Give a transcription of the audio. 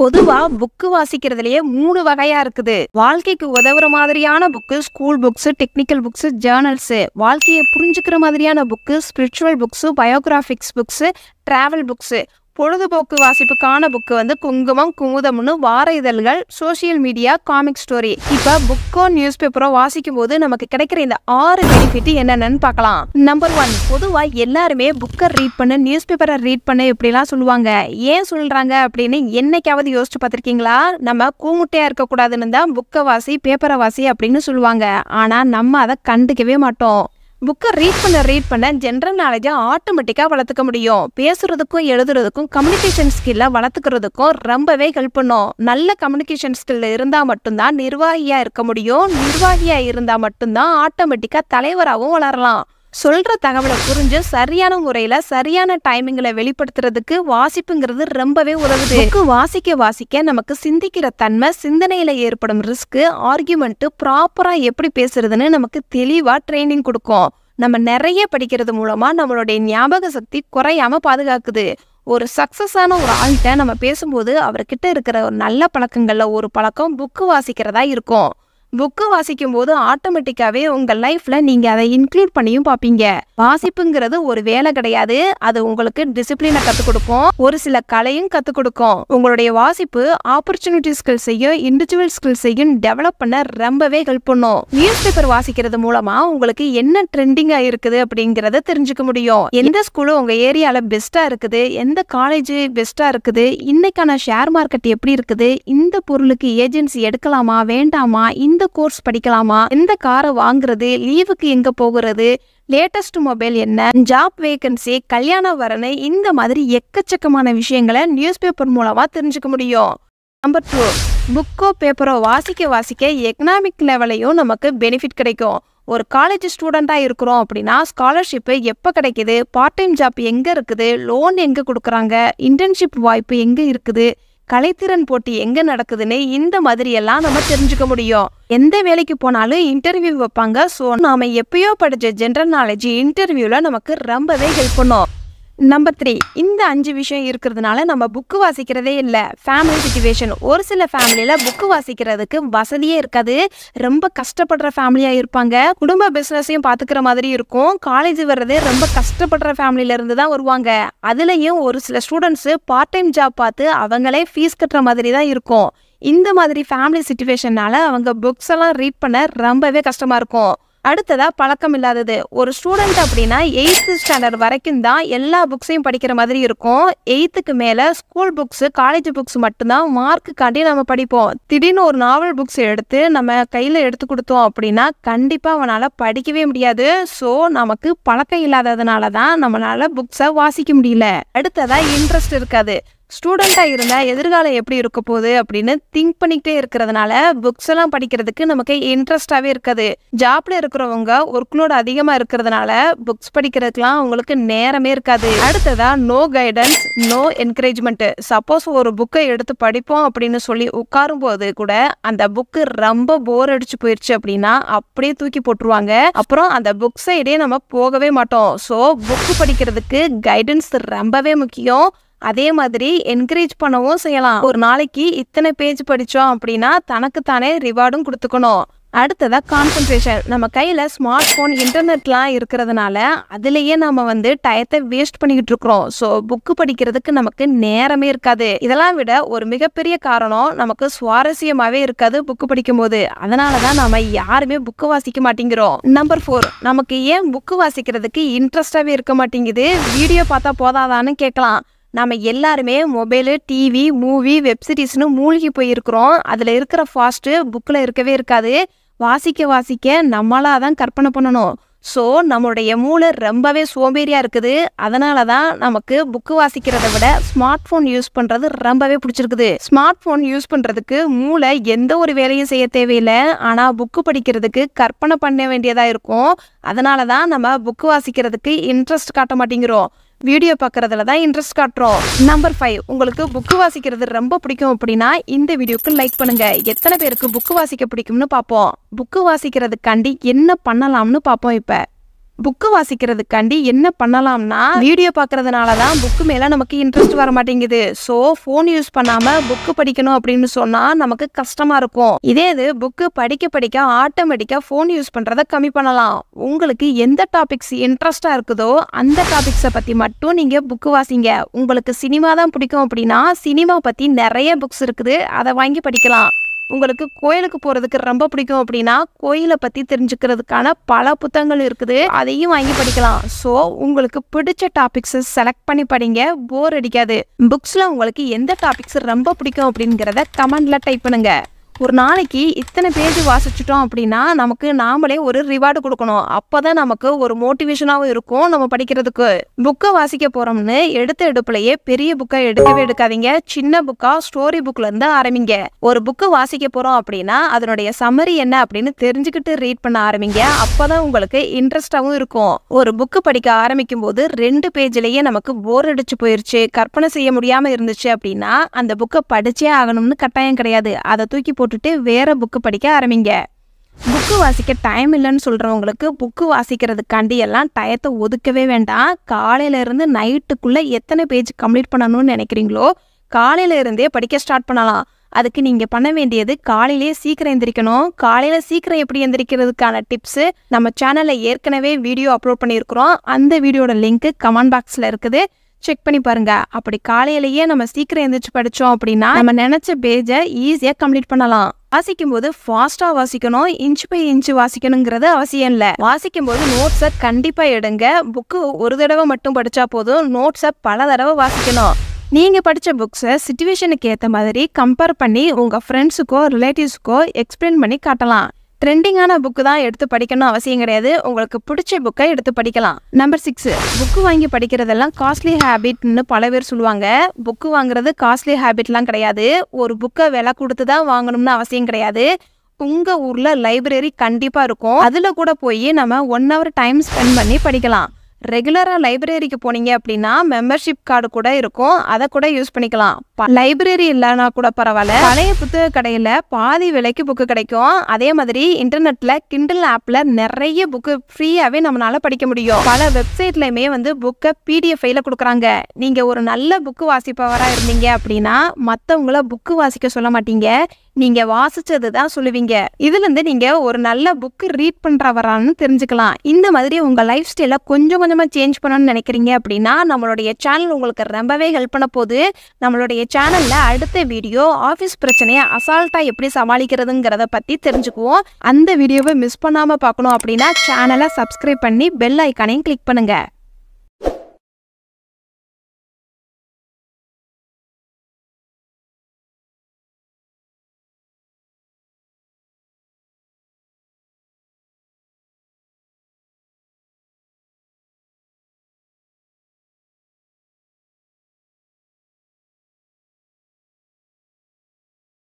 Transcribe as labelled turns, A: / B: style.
A: பொதுவா புக்கு வாசிக்கிறதுலயே 3 வகையா இருக்குது. வாழ்க்கைக்கு உதவுற மாதிரியான book school books, technical books, journals. வாழ்க்கையை புரிஞ்சுக்கிற மாதிரியான book spiritual books, biographics books, travel books. பொழுதுபோக்கு வாசிப்புக்கான புக்கு வந்து குங்குமம், குமுதம்னு வார இதழ்கள், சோசியல் மீடியா, காமிக் ஸ்டோரி. இப்ப புக்கோ நியூஸ் பேப்பரோ வாசிக்கும் போது நமக்கு கிடைக்கிற இந்த 6 பெனிஃபிட் என்னென்னு பார்க்கலாம். நம்பர் 1, பொதுவா எல்லாருமே புக்கை ரீட் பண்ணு, நியூஸ் பேப்பரை ரீட் பண்ணு இப்படிலாம் சொல்லுவாங்க. ஏன் சொல்றாங்க அப்படின்னு என்னைக்காவது யோசிச்சு பார்த்திருக்கீங்களா? நம்ம கூமுட்டையா இருக்கக்கூடாதுன்னு தான் புக்கை வாசி, பேப்பரை வாசி அப்படின்னு சொல்லுவாங்க. ஆனா நம்ம அதை கண்டுக்கவே மாட்டோம். புக்கை ரீட் பண்ண ஜென்ரல் நாலேஜை ஆட்டோமேட்டிக்காக வளர்த்துக்க முடியும். பேசுறதுக்கும் எழுதுறதுக்கும் கம்யூனிகேஷன் ஸ்கில்லை வளர்த்துக்கிறதுக்கும் ரொம்பவே ஹெல்ப் பண்ணும். நல்ல கம்யூனிகேஷன் ஸ்கில் இருந்தால் மட்டும்தான் நிர்வாகியாக இருக்க முடியும். நிர்வாகியாக இருந்தால் மட்டும்தான் ஆட்டோமேட்டிக்காக தலைவராகவும் வளரலாம். சொல்ற தகவலை புரிஞ்சு சரியான முறையில சரியான டைமிங்ல வெளிப்படுத்துறதுக்கு வாசிப்புங்கிறது ரொம்பவே உதவுது. புக்கு வாசிக்க நமக்கு சிந்திக்கிற தன்மை, சிந்தனையில ஏற்படும் ரிஸ்க், ஆர்கியூமெண்ட் ப்ராப்பரா எப்படி பேசுறதுன்னு நமக்கு தெளிவா ட்ரைனிங் கொடுக்கும். நம்ம நிறைய படிக்கிறது மூலமா நம்மளுடைய ஞாபக சக்தி குறையாம பாதுகாக்குது. ஒரு சக்சஸான ஒரு ஆள்கிட்ட நம்ம பேசும்போது அவர்கிட்ட இருக்கிற ஒரு நல்ல பழக்கங்கள்ல ஒரு பழக்கம் புக்கு வாசிக்கிறதா இருக்கும். புக்கு வாசிக்கும் போது ஆட்டோமேட்டிக்காவே உங்க லைஃப்ல நீங்க அதை இன்க்ளூட் பண்ணியும் பார்ப்பீங்க. வாசிப்புங்கிறது ஒரு வேலை கிடையாது. அது உங்களுக்கு டிசிப்ளினை கத்துக் கொடுக்கும், ஒரு சில கலையும் கத்துக் கொடுக்கும். உங்களுடைய வாசிப்பு ஆப்பர்ச்சுனிட்டி ஸ்கில்ஸையும் இண்டிவிஜுவல் ஸ்கில்ஸையும் டெவலப் பண்ண ரொம்பவே ஹெல்ப் பண்ணும். நியூஸ் பேப்பர் வாசிக்கிறது மூலமா உங்களுக்கு என்ன ட்ரெண்டிங்கா இருக்குது அப்படிங்கறத தெரிஞ்சுக்க முடியும். எந்த ஸ்கூலும் உங்க ஏரியால பெஸ்டா இருக்குது, எந்த காலேஜ் பெஸ்டா இருக்குது, இன்னைக்கான ஷேர் மார்க்கெட் எப்படி இருக்குது, இந்த பொருளுக்கு ஏஜென்சி எடுக்கலாமா வேண்டாமா, இந்த கோர்ஸ் படிக்கலாமா, எந்த காரை வாங்குறது, லீவுக்கு எங்க போகிறது, லேட்டஸ்ட் மொபைல் என்ன, ஜாப் வேகன்சி, கல்யாண வரனை, இந்த மாதிரி எக்கச்சக்கமான விஷயங்களை நியூஸ் பேப்பர் மூலமா தெரிஞ்சுக்க முடியும். நம்பர் 2, புக்கோ பேப்பரோ வாசிக்க எக்கனாமிக் லெவலையும் நமக்கு பெனிஃபிட் கிடைக்கும். ஒரு காலேஜ் ஸ்டூடெண்டா இருக்கிறோம் அப்படின்னா ஸ்காலர்ஷிப் எப்போ கிடைக்குது, பார்ட் டைம் ஜாப் எங்க இருக்குது, லோன் எங்க கொடுக்குறாங்க, இன்டர்ன்ஷிப் வாய்ப்பு எங்க இருக்குது, கலைத்திறன் போட்டி எங்க நடக்குதுன்னு இந்த மாதிரி எல்லாம் நம்ம தெரிஞ்சுக்க முடியும். எந்த வேலைக்கு போனாலும் இன்டர்வியூ வைப்பாங்க. ஸோ நாம எப்பயோ படிச்ச ஜென்ரல் நாலேஜ் இன்டர்வியூல நமக்கு ரொம்பவே ஹெல்ப் பண்ணும். நம்பர் 3, இந்த 5 விஷயம் இருக்கிறதுனால நம்ம புக்கு வாசிக்கிறதே இல்லை. Family situation. ஒரு சில ஃபேமிலியில புக்கு வாசிக்கிறதுக்கு வசதியே இருக்காது. ரொம்ப கஷ்டப்படுற ஃபேமிலியா இருப்பாங்க. குடும்ப பிசினஸையும் பாத்துக்கிற மாதிரி இருக்கும். காலேஜ் வர்றதே ரொம்ப கஷ்டப்படுற ஃபேமிலியில இருந்து தான் வருவாங்க. அதுலயும் ஒரு சில ஸ்டூடெண்ட்ஸ் பார்ட் டைம் ஜாப் பார்த்து அவங்களே ஃபீஸ் கட்டுற மாதிரி தான் இருக்கும். இந்த மாதிரி ஃபேமிலி சிச்சுவேஷனால அவங்க புக்ஸ் எல்லாம் ரீட் பண்ண ரொம்பவே கஷ்டமா இருக்கும். அடுத்ததா பழக்கம் இல்லாதது. ஒரு ஸ்டூடெண்ட் அப்படின்னா 8th ஸ்டாண்டர்ட் வரைக்கும் தான் எல்லா புக்ஸையும் படிக்கிற மாதிரி இருக்கும். 8th மேல ஸ்கூல் புக்ஸ், காலேஜ் புக்ஸ் மட்டும்தான் மார்க்குக்காண்டி நம்ம படிப்போம். திடீர்னு ஒரு நாவல் புக்ஸ் எடுத்து நம்ம கையில எடுத்து கொடுத்தோம் அப்படின்னா கண்டிப்பா அவனால படிக்கவே முடியாது. ஸோ நமக்கு பழக்கம் இல்லாததுனால தான் நம்மளால புக்ஸை வாசிக்க முடியல. அடுத்ததா இன்ட்ரெஸ்ட் இருக்காது. ஸ்டூடெண்டா இருந்தா எதிர்காலம் எப்படி இருக்க போகுது அப்படின்னு திங்க் பண்ணிக்கிட்டே இருக்கிறதுனால புக்ஸ் எல்லாம் படிக்கிறதுக்கு நமக்கு இன்ட்ரெஸ்டாவே இருக்காது. ஜாப்ல இருக்கிறவங்க ஒர்க்லோட் அதிகமா இருக்கிறதுனால புக்ஸ் படிக்கிறதுக்குலாம் அவங்களுக்கு நேரமே இருக்காது. அடுத்ததா no guidance, no encouragement. Suppose ஒரு புக்கை எடுத்து படிப்போம் அப்படின்னு சொல்லி உட்காரும் போது கூட அந்த புக்கு ரொம்ப போர் அடிச்சு போயிடுச்சு அப்படின்னா அப்படியே தூக்கி போட்டுருவாங்க. அப்புறம் அந்த புக் சைடே நம்ம போகவே மாட்டோம். ஸோ புக்கு படிக்கிறதுக்கு கைடன்ஸ் ரொம்பவே முக்கியம். அதே மாதிரி என்கரேஜ் பண்ணவும் செய்யலாம். ஒரு நாளைக்கு இத்தனை பேஜ் படிச்சோம் அப்படின்னா தனக்கு தானே ரிவார்டும் கொடுத்துக்கணும். அடுத்ததா கான்சென்ட்ரேஷன். நம்ம கையில ஸ்மார்ட் போன், இன்டர்நெட்லாம் இருக்கிறதுனால அதுலயே நம்ம டயத்தை வேஸ்ட் பண்ணிக்கிட்டு இருக்கிறோம். ஸோ புக்கு படிக்கிறதுக்கு நமக்கு நேரமே இருக்காது. இதெல்லாம் விட ஒரு மிகப்பெரிய காரணம் நமக்கு சுவாரஸ்யமாவே இருக்காது புக்கு படிக்கும் போது. அதனாலதான் நம்ம யாருமே புக்கு வாசிக்க மாட்டேங்கிறோம். நம்பர் 4, நமக்கு ஏன் புக்கு வாசிக்கிறதுக்கு இன்ட்ரெஸ்டாவே இருக்க மாட்டேங்குது, வீடியோ பார்த்தா போதாதான்னு கேட்கலாம். நம்ம எல்லாருமே மொபைலு, டிவி, மூவி, வெப்சீரிஸ்னு மூழ்கி போயிருக்கிறோம். அதில் இருக்கிற ஃபாஸ்ட்டு புக்கில் இருக்கவே இருக்காது. வாசிக்க நம்மளாக தான் கற்பனை பண்ணணும். ஸோ நம்மளுடைய மூளை ரொம்பவே சோம்பேறியாக இருக்குது. அதனால தான் நமக்கு புக்கு வாசிக்கிறத விட ஸ்மார்ட் ஃபோன் யூஸ் பண்ணுறது ரொம்பவே பிடிச்சிருக்குது. ஸ்மார்ட் ஃபோன் யூஸ் பண்ணுறதுக்கு மூளை எந்த ஒரு வேலையும் செய்ய தேவையில்லை. ஆனால் புக்கு படிக்கிறதுக்கு கற்பனை பண்ண வேண்டியதாக இருக்கும். அதனால தான் நம்ம புக்கு வாசிக்கிறதுக்கு இன்ட்ரெஸ்ட் காட்ட மாட்டேங்கிறோம். வீடியோ பார்க்கறதுல தான் இன்ட்ரெஸ்ட் காட்டுறோம். நம்பர் 5, உங்களுக்கு புக்கு வாசிக்கிறது ரொம்ப பிடிக்கும் அப்படின்னா இந்த வீடியோக்கு லைக் பண்ணுங்க. எத்தனை பேருக்கு புக்கு வாசிக்க பிடிக்கும்னு பார்ப்போம். புக்கு வாசிக்கிறதுக்காண்டி என்ன பண்ணலாம்னு பார்ப்போம். இப்ப புக்கு வாசிக்கிறதுக்காண்டி என்ன பண்ணலாம்னா, வீடியோ பார்க்கறதுனால தான் புக்கு மேல நமக்கு இன்ட்ரெஸ்ட் வர மாட்டேங்குது. ஸோ ஃபோன் யூஸ் பண்ணாம புக்கு படிக்கணும் அப்படின்னு சொன்னா நமக்கு கஷ்டமா இருக்கும். இதே இது புக்கு படிக்க படிக்க ஆட்டோமேட்டிக்கா ஃபோன் யூஸ் பண்றதை கம்மி பண்ணலாம். உங்களுக்கு எந்த டாபிக்ஸ் இன்ட்ரெஸ்டா இருக்குதோ அந்த டாபிக்ஸை பத்தி மட்டும் நீங்க புக்கு வாசிங்க. உங்களுக்கு சினிமா தான் பிடிக்கும் அப்படின்னா சினிமா பத்தி நிறைய புக்ஸ் இருக்குது, அதை வாங்கி படிக்கலாம். உங்களுக்கு கோயிலுக்கு போறதுக்கு ரொம்ப பிடிக்கும் அப்படின்னா கோயிலை பத்தி தெரிஞ்சுக்கிறதுக்கான பல புத்தகங்கள் இருக்குது, அதையும் வாங்கி படிக்கலாம். ஸோ உங்களுக்கு பிடிச்ச டாபிக்ஸ் செலக்ட் பண்ணி படிங்க, போர் அடிக்காது. புக்ஸ்ல உங்களுக்கு எந்த டாபிக்ஸ் ரொம்ப பிடிக்கும் அப்படிங்கிறத கமெண்ட்ல டைப் பண்ணுங்க. ஒரு நாளைக்கு இத்தனை பேஜ் வாசிச்சிட்டோம் அப்படின்னா நமக்கு நாமளே ஒரு ரிவார்டு கொடுக்கணும். அப்போதான் நமக்கு ஒரு மோட்டிவேஷனாகவும் இருக்கும் நம்ம படிக்கிறதுக்கு. புக்கை வாசிக்க போறோம்னு எடுத்த எடுப்புலையே பெரிய புக்கை எடுக்கவே எடுக்காதீங்க. சின்ன புக்கா ஸ்டோரி புக்ல இருந்து ஆரம்பிங்க. ஒரு புக்கு வாசிக்க போறோம் அப்படின்னா அதனுடைய சம்மரி என்ன அப்படின்னு தெரிஞ்சுக்கிட்டு ரீட் பண்ண ஆரம்பிங்க. அப்போதான் உங்களுக்கு இன்ட்ரெஸ்டாகவும் இருக்கும். ஒரு புக்கு படிக்க ஆரம்பிக்கும் போது 2 பேஜ்லயே நமக்கு போர் அடிச்சு போயிருச்சு, கற்பனை செய்ய முடியாம இருந்துச்சு அப்படின்னா அந்த புக்கை படிச்சே ஆகணும்னு கட்டாயம் கிடையாது. அதை தூக்கி போட்டுட்டு வேற புக்கு படிக்க ஆரம்பிங்க. புக்கு வாசிக்க டைம் இல்லைன்னு சொல்றவங்களுக்கு புக்கு வாசிக்கிறதுக்காண்டி எல்லாம் டயத்தை ஒதுக்கவே வேண்டாம். காலையில இருந்து நைட்டுக்குள்ள எத்தனை பேஜ் கம்ப்ளீட் பண்ணணும்னு நினைக்கிறீங்களோ காலையில இருந்தே படிக்க ஸ்டார்ட் பண்ணலாம். அதுக்கு நீங்க பண்ண வேண்டியது காலையிலேயே சீக்கிரம் எந்திரிக்கணும். காலையில சீக்கிரம் எப்படி எந்திரிக்கிறதுக்கான டிப்ஸ் நம்ம சேனல்ல ஏற்கனவே வீடியோ அப்லோட் பண்ணியிருக்கிறோம். அந்த வீடியோட லிங்க் கமெண்ட் பாக்ஸ்ல இருக்குது, செக் பண்ணி பாருங்க. அப்படி காலையிலேயே நம்ம சீக்கிரம் எந்திரிச்சு படிச்சோம் அப்படின்னா நம்ம நினைச்ச பேஜை ஈஸியா கம்ப்ளீட் பண்ணலாம். வாசிக்கும் போது ஃபாஸ்டா வாசிக்கணும், இன்ச் பை இன்ச் வாசிக்கணுங்கிறது அவசியம் இல்லை. வாசிக்கும் போது நோட்ஸை கண்டிப்பா எடுங்க. புக்கு ஒரு தடவை மட்டும் படிச்சா போதும், நோட்ஸை பல தடவை வாசிக்கணும். நீங்க படிச்ச புக்ஸை சிச்சுவேஷனுக்கு ஏற்ற மாதிரி கம்பேர் பண்ணி உங்க ஃப்ரெண்ட்ஸுக்கோ ரிலேட்டிவ்ஸ்க்கோ எக்ஸ்பிளைன் பண்ணி காட்டலாம். ட்ரெண்டிங்கான புக்கு தான் எடுத்து படிக்கணும் அவசியம் கிடையாது, உங்களுக்கு பிடிச்ச புக்கை எடுத்து படிக்கலாம். நம்பர் 6, புக்கு வாங்கி படிக்கிறதெல்லாம் காஸ்ட்லி ஹேபிட்னு பல பேர் சொல்லுவாங்க. புக்கு வாங்குறது காஸ்ட்லி ஹேபிட்லாம் கிடையாது. ஒரு புக்கை விலை கொடுத்து தான் வாங்கணும்னு அவசியம் கிடையாது. உங்க ஊர்ல லைப்ரரி கண்டிப்பா இருக்கும், அதுல கூட போய் நம்ம 1 hour டைம் ஸ்பெண்ட் பண்ணி படிக்கலாம். ரெகுலரா லைப்ரரிக்கு போனீங்க அப்படின்னா மெம்பர்ஷிப் கார்டு கூட இருக்கும், அதை கூட யூஸ் பண்ணிக்கலாம். லைப்ரரி இல்லைன்னா கூட பரவாயில்ல, பழைய புத்தக கடையில பாதி விலைக்கு புக்கு கிடைக்கும். அதே மாதிரி இன்டர்நெட்ல கிண்டல் ஆப்ல நிறைய புக்கு ஃப்ரீயாவே நம்மளால படிக்க முடியும். பல வெப்சைட்லயுமே புக்கை PDF ஃபைல கொடுக்குறாங்க. நீங்க ஒரு நல்ல புக்கு வாசிப்பவரா இருந்தீங்க அப்படின்னா மற்றவங்கள புக்கு வாசிக்க சொல்ல மாட்டீங்க, நீங்க வாசிச்சது தான் சொல்லுவீங்க. இதுல இருந்து நீங்க ஒரு நல்ல புக்கு ரீட் பண்றவரான்னு தெரிஞ்சுக்கலாம். இந்த மாதிரி உங்க லைஃப் ஸ்டைல கொஞ்சம் கொஞ்சமா சேஞ்ச் பண்ணணும்னு நினைக்கிறீங்க அப்படின்னா நம்மளுடைய சேனல் உங்களுக்கு ரொம்பவே ஹெல்ப் பண்ண போகுது. நம்மளுடைய சேனல்ல அடுத்த வீடியோ ஆஃபீஸ் பிரச்சனையை அசால்ட்டா எப்படி சமாளிக்கிறதுங்கிறத பத்தி தெரிஞ்சுக்குவோம். அந்த வீடியோவை மிஸ் பண்ணாம பார்க்கணும் அப்படின்னா சேனலை சப்ஸ்கிரைப் பண்ணி பெல் ஐக்கானையும் கிளிக் பண்ணுங்க.